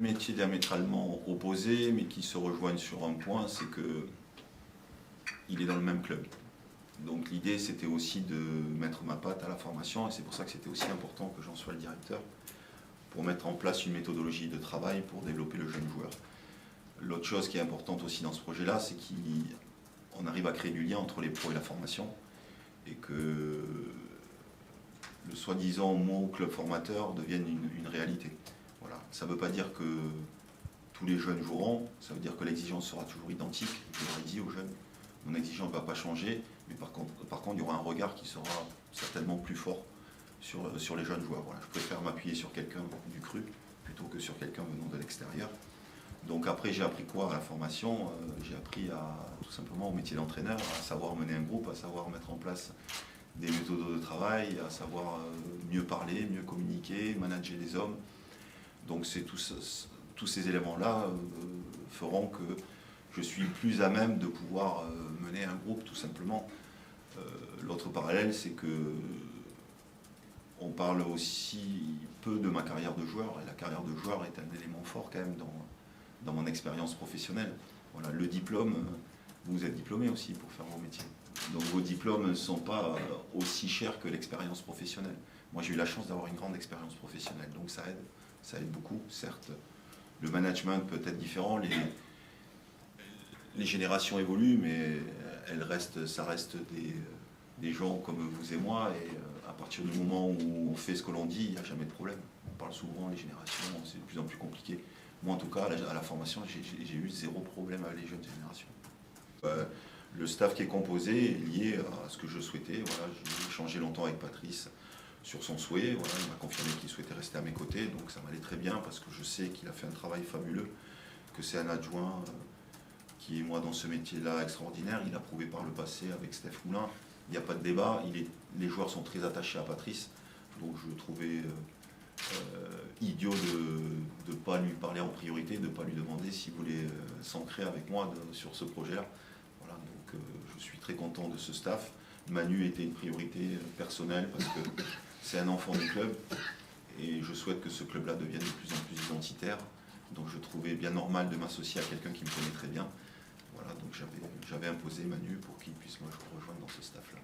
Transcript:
Métiers diamétralement opposés, mais qui se rejoignent sur un point, c'est que il est dans le même club. Donc l'idée, c'était aussi de mettre ma patte à la formation, et c'est pour ça que c'était aussi important que j'en sois le directeur, pour mettre en place une méthodologie de travail pour développer le jeune joueur. L'autre chose qui est importante aussi dans ce projet-là, c'est qu'on arrive à créer du lien entre les pros et la formation, et que le soi-disant mot club formateur devienne une réalité. Voilà. Ça ne veut pas dire que tous les jeunes joueront, ça veut dire que l'exigence sera toujours identique. Je leur ai dit aux jeunes, mon exigence ne va pas changer, mais par contre, il y aura un regard qui sera certainement plus fort sur les jeunes joueurs. Voilà. Je préfère m'appuyer sur quelqu'un du cru plutôt que sur quelqu'un venant de l'extérieur. Donc après, j'ai appris quoi à la formation? J'ai appris tout simplement au métier d'entraîneur, à savoir mener un groupe, à savoir mettre en place des méthodes de travail, à savoir mieux parler, mieux communiquer, manager les hommes. Donc tous ces éléments-là feront que je suis plus à même de pouvoir mener un groupe, tout simplement. L'autre parallèle, c'est que on parle aussi peu de ma carrière de joueur, et la carrière de joueur est un élément fort quand même dans mon expérience professionnelle. Voilà, le diplôme, vous êtes diplômé aussi pour faire vos métiers. Donc vos diplômes ne sont pas aussi chers que l'expérience professionnelle. Moi j'ai eu la chance d'avoir une grande expérience professionnelle, donc ça aide beaucoup, certes. Le management peut être différent, les générations évoluent, mais ça reste des gens comme vous et moi, et à partir du moment où on fait ce que l'on dit, il n'y a jamais de problème. On parle souvent, les générations, c'est de plus en plus compliqué. Moi en tout cas, à la formation, j'ai eu zéro problème avec les jeunes générations. Le staff qui est composé est lié à ce que je souhaitais. Voilà, j'ai échangé longtemps avec Patrice sur son souhait. Voilà, il m'a confirmé qu'il souhaitait rester à mes côtés, donc ça m'allait très bien parce que je sais qu'il a fait un travail fabuleux, que c'est un adjoint qui est, moi, dans ce métier-là, extraordinaire. Il a prouvé par le passé avec Steph Moulin. Il n'y a pas de débat. Les joueurs sont très attachés à Patrice, donc je trouvais idiot de ne pas lui parler en priorité, de ne pas lui demander s'il voulait s'ancrer avec moi sur ce projet-là. Voilà, donc je suis très content de ce staff. Manu était une priorité personnelle parce que c'est un enfant du club et je souhaite que ce club-là devienne de plus en plus identitaire. Donc je trouvais bien normal de m'associer à quelqu'un qui me connaît très bien. Voilà, donc j'avais imposé Manu pour qu'il puisse me rejoindre dans ce staff-là.